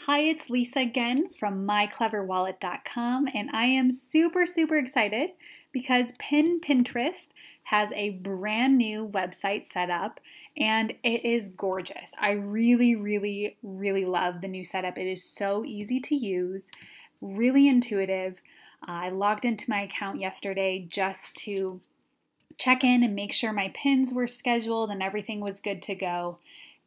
Hi, it's Lisa again from mycleverwallet.com, and I am super excited because Pinterest has a brand new website set up and it is gorgeous. I really love the new setup. It is so easy to use, really intuitive. I logged into my account yesterday just to check in and make sure my pins were scheduled and everything was good to go.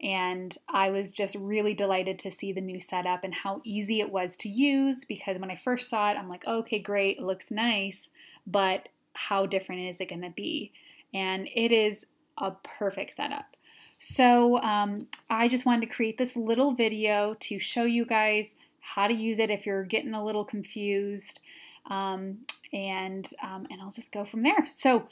And I was just really delighted to see the new setup and how easy it was to use, because when I first saw it, I'm like, okay, great, it looks nice, but how different is it going to be? And it is a perfect setup. So I just wanted to create this little video to show you guys how to use it if you're getting a little confused, and I'll just go from there. So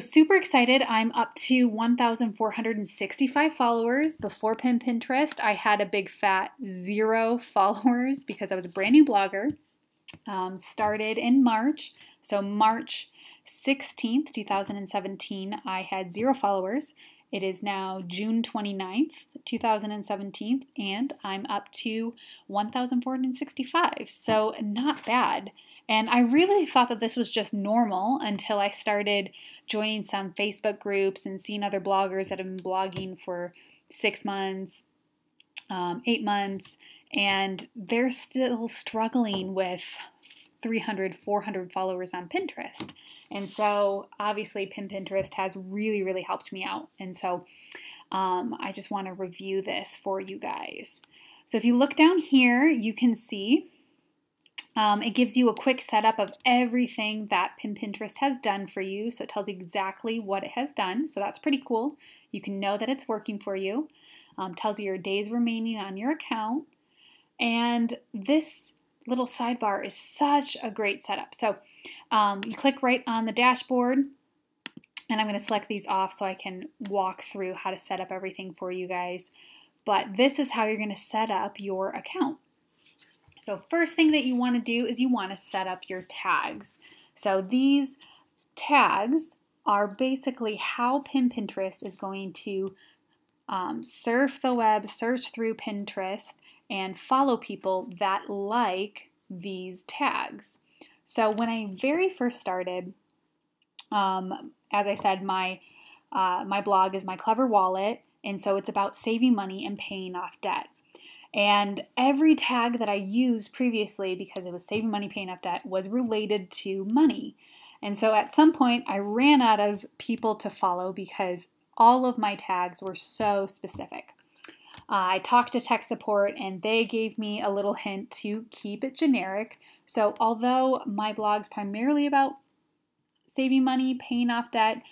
super excited. I'm up to 1,465 followers. Before Pinterest, I had a big fat 0 followers because I was a brand new blogger. Started in March. So March 16th, 2017, I had 0 followers. It is now June 29th, 2017, and I'm up to 1,465. So not bad. And I really thought that this was just normal until I started joining some Facebook groups and seeing other bloggers that have been blogging for 6 months, 8 months, and they're still struggling with 300, 400 followers on Pinterest. And so obviously Pinterest has really helped me out. And so I just want to review this for you guys. So if you look down here, you can see it gives you a quick setup of everything that Pinterest has done for you. So it tells you exactly what it has done. So that's pretty cool. You can know that it's working for you. Tells you your days remaining on your account. And this little sidebar is such a great setup. So you click right on the dashboard, and I'm going to select these off so I can walk through how to set up everything for you guys. But this is how you're going to set up your account. So first thing that you want to do is you want to set up your tags. So these tags are basically how Pinterest is going to surf the web, search through Pinterest, and follow people that like these tags. So when I very first started, as I said, my blog is My Clever Wallet, and so it's about saving money and paying off debt. And every tag that I used previously, because it was saving money, paying off debt, was related to money. And so at some point I ran out of people to follow because all of my tags were so specific. I talked to tech support and they gave me a little hint to keep it generic. So although my blog's primarily about saving money, paying off debt,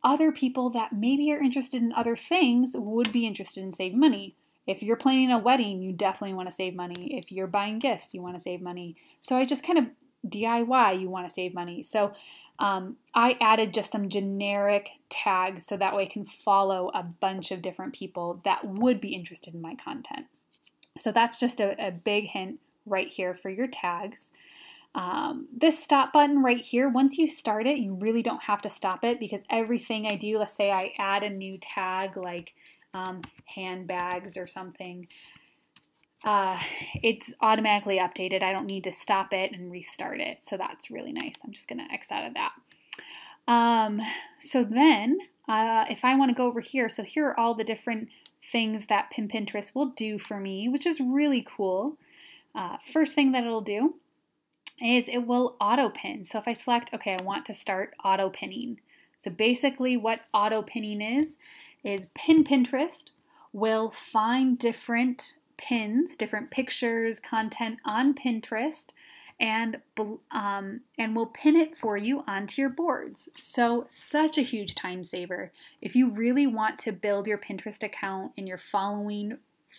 other people that maybe are interested in other things would be interested in saving money. If you're planning a wedding, you definitely want to save money. If you're buying gifts, you want to save money. So I just kind of DIY, you want to save money. So I added just some generic tags so that way I can follow a bunch of different people that would be interested in my content. So that's just a big hint right here for your tags. This stop button right here, once you start it, you really don't have to stop it, because everything I do, let's say I add a new tag like handbags or something, it's automatically updated. I don't need to stop it and restart it. So that's really nice. I'm just going to X out of that. So then if I want to go over here, so here are all the different things that Pinterest will do for me, which is really cool. First thing that it'll do is it will auto pin. So if I select, okay, I want to start auto pinning. So basically what auto pinning is Pinterest will find different pins, different pictures, content on Pinterest, and will pin it for you onto your boards. So such a huge time saver. If you really want to build your Pinterest account and you're following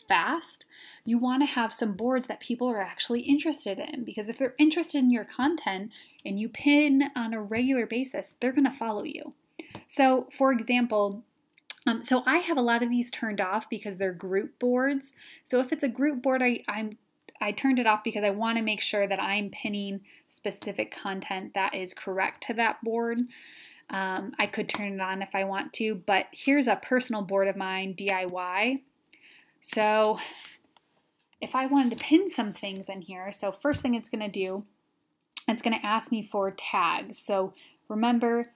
fast, you want to have some boards that people are actually interested in, because if they're interested in your content and you pin on a regular basis, they're going to follow you. So for example, so I have a lot of these turned off because they're group boards. So if it's a group board, I turned it off because I want to make sure that I'm pinning specific content that is correct to that board. I could turn it on if I want to, but here's a personal board of mine, DIY. So if I wanted to pin some things in here, so first thing it's going to do, it's going to ask me for tags. So remember,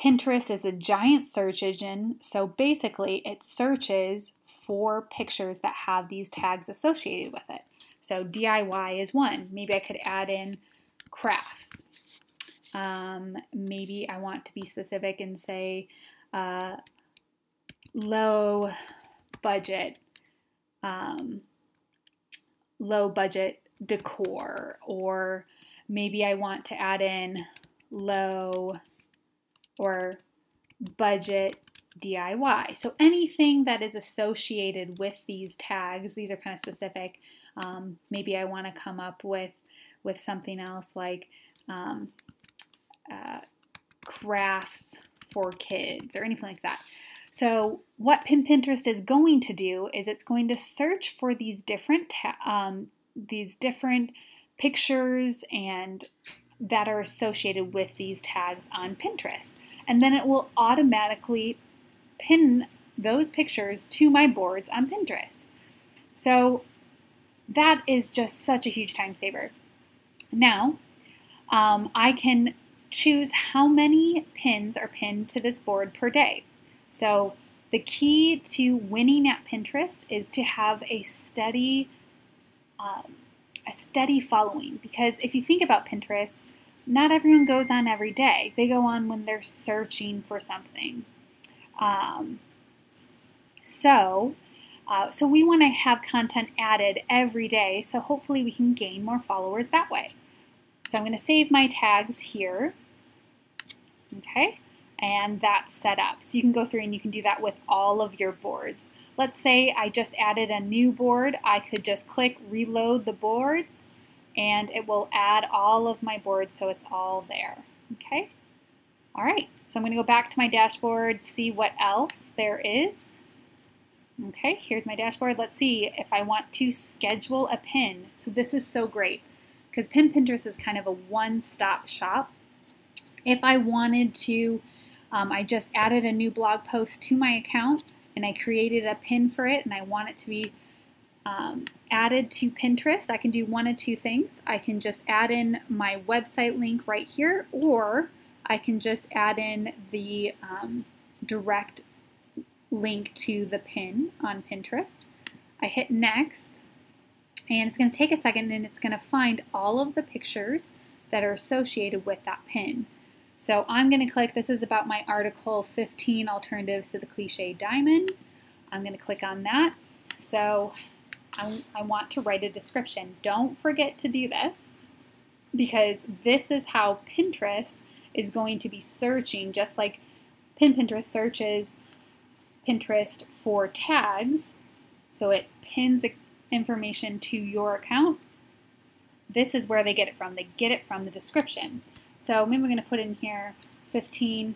Pinterest is a giant search engine, so basically it searches for pictures that have these tags associated with it. So DIY is one. Maybe I could add in crafts. Maybe I want to be specific and say low budget decor, or maybe I want to add in low or budget DIY. So anything that is associated with these tags, these are kind of specific. Maybe I want to come up with something else like crafts for kids or anything like that. So what Pinterest is going to do is it's going to search for these different pictures and that are associated with these tags on Pinterest. And then it will automatically pin those pictures to my boards on Pinterest. So that is just such a huge time saver. Now, I can choose how many pins are pinned to this board per day. So the key to winning at Pinterest is to have a steady following, because if you think about Pinterest, not everyone goes on every day. They go on when they're searching for something. So we want to have content added every day, so hopefully we can gain more followers that way. So I'm going to save my tags here, okay, and that's set up. So you can go through and you can do that with all of your boards. Let's say I just added a new board. I could just click reload the boards and it will add all of my boards so it's all there, okay? All right, so I'm going to go back to my dashboard, see what else there is. Okay, here's my dashboard. Let's see if I want to schedule a pin. So this is so great because Pinterest is kind of a one-stop shop. If I wanted to, I just added a new blog post to my account and I created a pin for it and I want it to be added to Pinterest. I can do one of two things. I can just add in my website link right here, or I can just add in the direct link to the pin on Pinterest. I hit next and it's going to take a second and it's going to find all of the pictures that are associated with that pin. So I'm going to click, this is about my article 15 alternatives to the cliche diamond. I'm going to click on that. So I want to write a description. Don't forget to do this because this is how Pinterest is going to be searching, just like Pinterest searches Pinterest for tags. So it pins information to your account. This is where they get it from. They get it from the description. So maybe we're going to put in here 15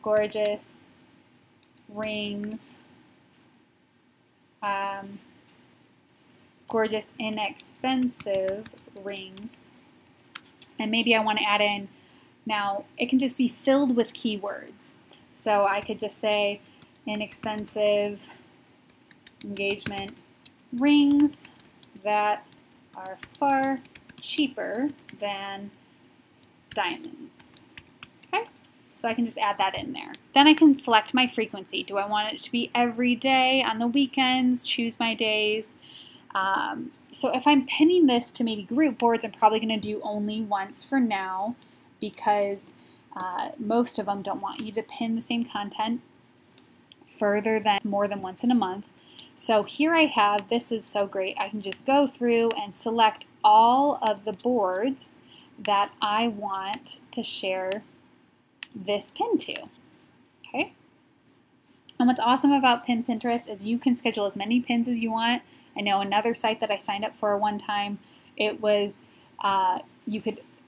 gorgeous rings, gorgeous inexpensive rings, and maybe I want to add in, now it can just be filled with keywords. So I could just say inexpensive engagement rings that are far cheaper than diamonds. Okay, so I can just add that in there. Then I can select my frequency. Do I want it to be every day, on the weekends, choose my days? So if I'm pinning this to maybe group boards, I'm probably going to do only once for now because most of them don't want you to pin the same content further than more than once in a month. So here I have, this is so great, I can just go through and select all of the boards that I want to share this pin to. Okay. And what's awesome about Pinterest is you can schedule as many pins as you want. I know another site that I signed up for one time, it was,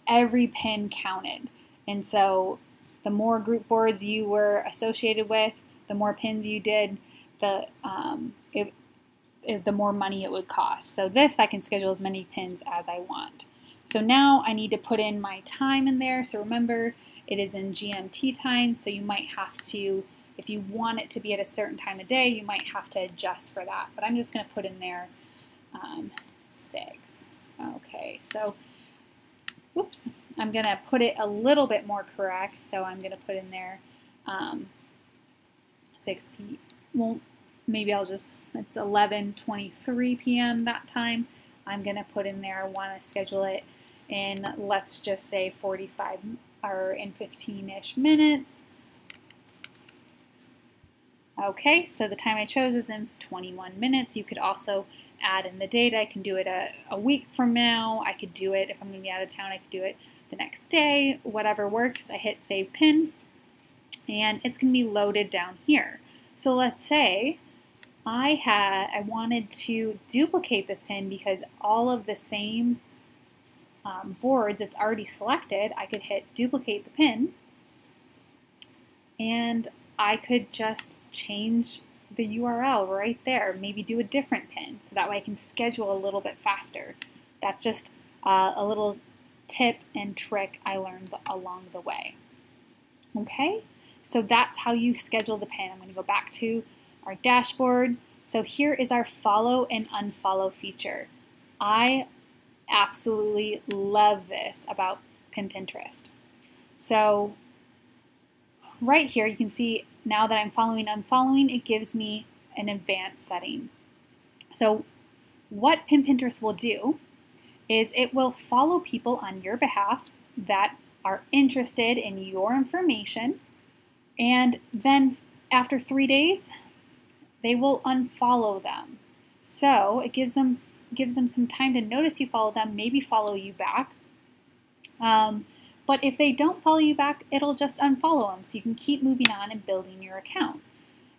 every pin counted. And so the more group boards you were associated with, the more pins you did, the more money it would cost. So this, I can schedule as many pins as I want. So now I need to put in my time in there. So remember, it is in GMT time, so you might have to If you want it to be at a certain time of day, you might have to adjust for that. But I'm just going to put in there 6. Okay, so, whoops, I'm going to put it a little bit more correct. So I'm going to put in there 6 p.m. Well, maybe I'll just, it's 11:23 p.m. that time. I'm going to put in there, I want to schedule it in, let's just say 45 or in 15-ish minutes. Okay, so the time I chose is in 21 minutes. You could also add in the date. I can do it a week from now. I could do it, if I'm going to be out of town, I could do it the next day, whatever works. I hit Save Pin, and it's going to be loaded down here. So let's say I wanted to duplicate this pin because all of the same boards it's already selected. I could hit Duplicate the Pin, and I could just change the URL right there, maybe do a different pin, so that way I can schedule a little bit faster. That's just a little tip and trick I learned along the way. Okay, so that's how you schedule the pin. I'm going to go back to our dashboard. So here is our follow and unfollow feature. I absolutely love this about Pinterest. So right here you can see now that I'm following unfollowing, it gives me an advanced setting. So what Pinterest will do is it will follow people on your behalf that are interested in your information, and then after 3 days they will unfollow them. So it gives them some time to notice you follow them, maybe follow you back. But if they don't follow you back, it'll just unfollow them, so you can keep moving on and building your account.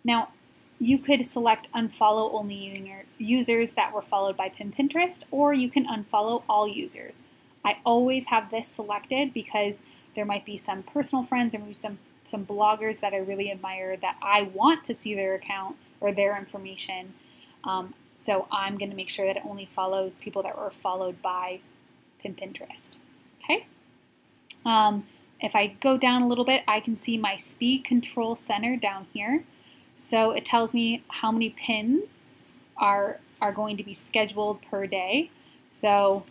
Now, you could select unfollow only users that were followed by Pinterest, or you can unfollow all users. I always have this selected because there might be some personal friends or maybe some bloggers that I really admire that I want to see their account or their information. So I'm going to make sure that it only follows people that were followed by Pinterest. Okay. If I go down a little bit, I can see my speed control center down here. So it tells me how many pins are going to be scheduled per day. So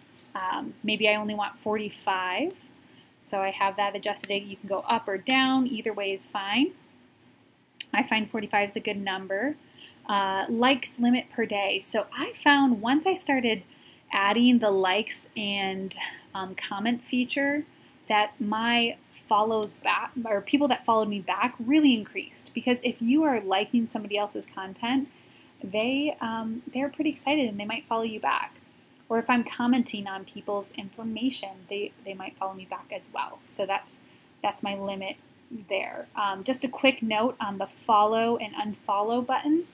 maybe I only want 45. So I have that adjusted. You can go up or down. Either way is fine. I find 45 is a good number. Likes limit per day. So I found once I started adding the likes and comment feature that my follows back, or people that followed me back, really increased. Because if you are liking somebody else's content, they're pretty excited and they might follow you back. Or if I'm commenting on people's information, they might follow me back as well. So that's my limit there. Just a quick note on the follow and unfollow button.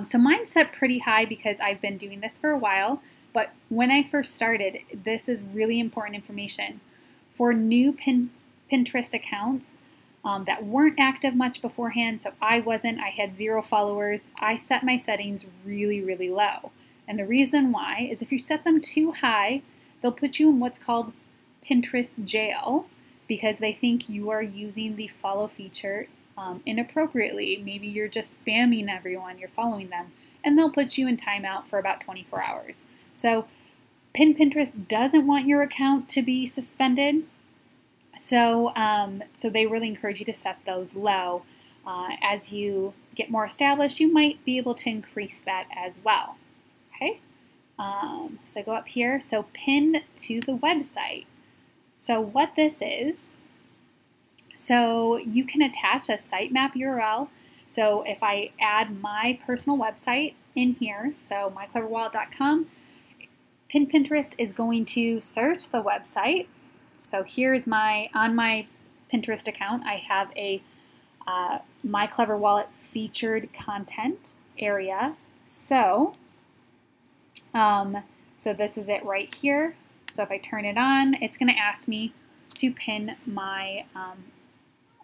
So mine's set pretty high because I've been doing this for a while, but when I first started, this is really important information. For new Pinterest accounts that weren't active much beforehand, so I had 0 followers, I set my settings really, really low. And the reason why is if you set them too high, they'll put you in what's called Pinterest jail because they think you are using the follow feature inappropriately. Maybe you're just spamming everyone, you're following them, and they'll put you in timeout for about 24 hours. So Pinterest doesn't want your account to be suspended, so they really encourage you to set those low. As you get more established, you might be able to increase that as well. Okay, so I go up here, so pin to the website. So what this is, so you can attach a sitemap URL. So if I add my personal website in here, so mycleverwallet.com, Pinterest is going to search the website. So here's on my Pinterest account, I have a My Clever Wallet featured content area. So this is it right here. So if I turn it on, it's going to ask me to pin my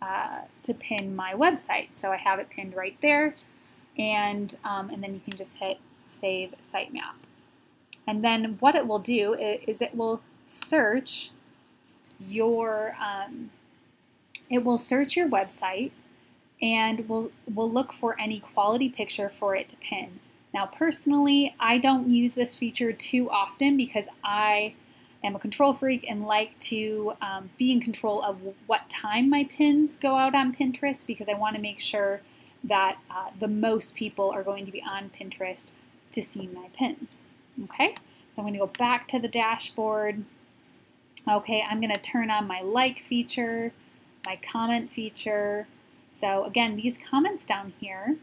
website. So I have it pinned right there, and then you can just hit Save Sitemap. And then what it will do is it will search your website and we'll look for any quality picture for it to pin. Now, personally, I don't use this feature too often because I am a control freak and like to be in control of what time my pins go out on Pinterest, because I want to make sure that the most people are going to be on Pinterest to see my pins. Okay, so I'm going to go back to the dashboard. Okay, I'm going to turn on my like feature, my comment feature. So again, these comments down here,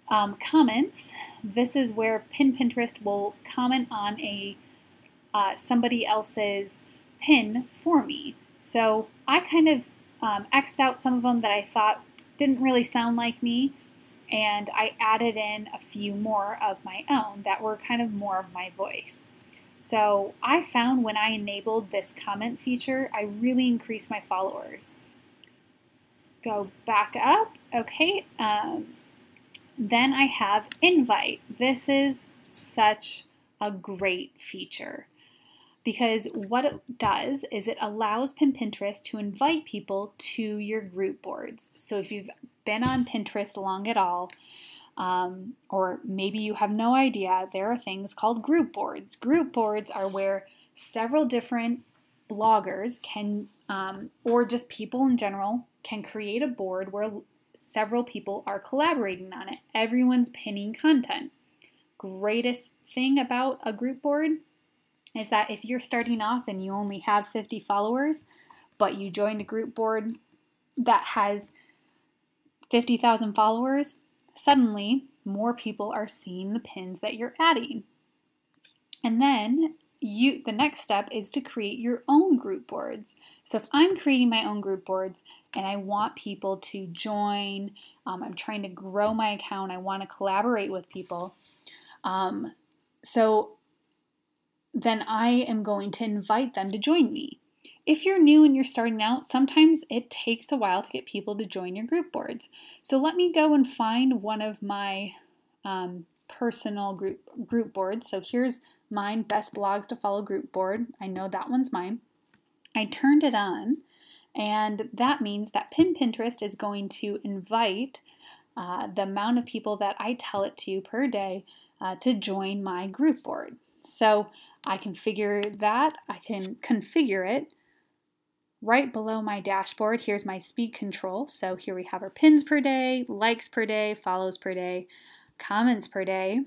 comments, this is where Pinterest will comment on a somebody else's pin for me. So I kind of X'd out some of them that I thought didn't really sound like me, and I added in a few more of my own that were kind of more of my voice. So I found when I enabled this comment feature, I really increased my followers. Go back up, okay. Then I have invite. This is such a great feature because what it does is it allows Pinterest to invite people to your group boards. So if you've been on Pinterest long at all, or maybe you have no idea, there are things called group boards. Group boards are where several different bloggers can, or just people in general, can create a board where several people are collaborating on it. Everyone's pinning content. Greatest thing about a group board is that if you're starting off and you only have 50 followers, but you joined a group board that has 50,000 followers, suddenly more people are seeing the pins that you're adding. And then the next step is to create your own group boards. So if I'm creating my own group boards and I want people to join, I'm trying to grow my account, I want to collaborate with people, so then I am going to invite them to join me. If you're new and you're starting out, sometimes it takes a while to get people to join your group boards. So let me go and find one of my personal group boards. So here's mine, Best Blogs to Follow group board. I know that one's mine. I turned it on, and that means that Pinterest is going to invite the amount of people that I tell it to per day to join my group board. So I can configure it right below my dashboard. Here's my speed control. So here we have our pins per day, likes per day, follows per day, comments per day,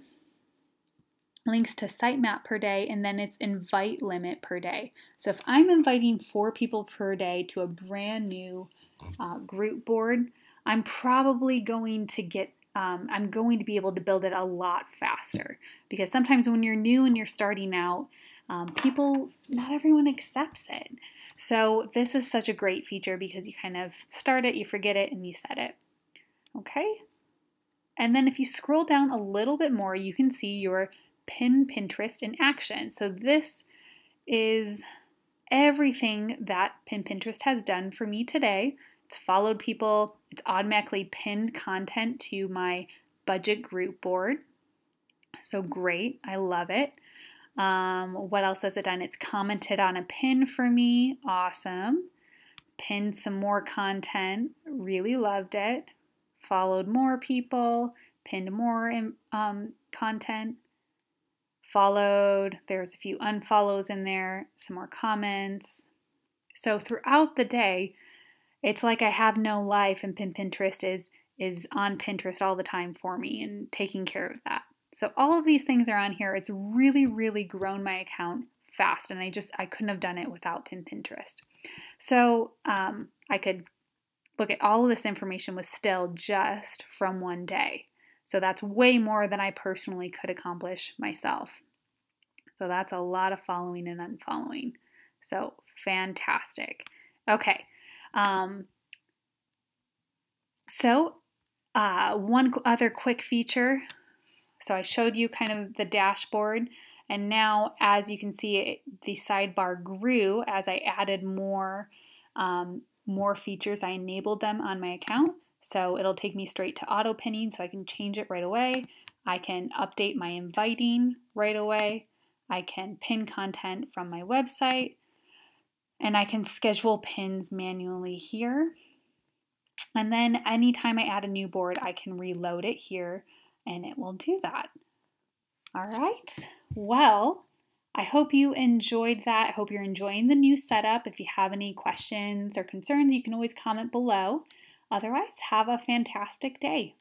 links to sitemap per day, and then it's invite limit per day. So if I'm inviting 4 people per day to a brand new group board, I'm probably going to get I'm going to be able to build it a lot faster, because sometimes when you're new and you're starting out, not everyone accepts it. So this is such a great feature because you kind of start it, you forget it, and you set it. Okay? And then if you scroll down a little bit more, you can see your Pinterest in action. So this is everything that Pinterest has done for me today. It's followed people. It's automatically pinned content to my budget group board. So great. I love it. What else has it done? It's commented on a pin for me. Awesome. Pinned some more content. Really loved it. Followed more people. Pinned more content. Followed. There's a few unfollows in there. Some more comments. So throughout the day, it's like I have no life, and Pinterest is on Pinterest all the time for me and taking care of that. So all of these things are on here. It's really, really grown my account fast, and I couldn't have done it without Pinterest. So I could look at all of this information was still just from one day. So that's way more than I personally could accomplish myself. So that's a lot of following and unfollowing. So fantastic. Okay. One other quick feature. So I showed you kind of the dashboard, and now as you can see, the sidebar grew as I added more features. I enabled them on my account, so it'll take me straight to auto pinning, so I can change it right away. I can update my inviting right away. I can pin content from my website, and I can schedule pins manually here. And then anytime I add a new board, I can reload it here and it will do that. All right, well, I hope you enjoyed that. I hope you're enjoying the new setup. If you have any questions or concerns, you can always comment below. Otherwise, have a fantastic day.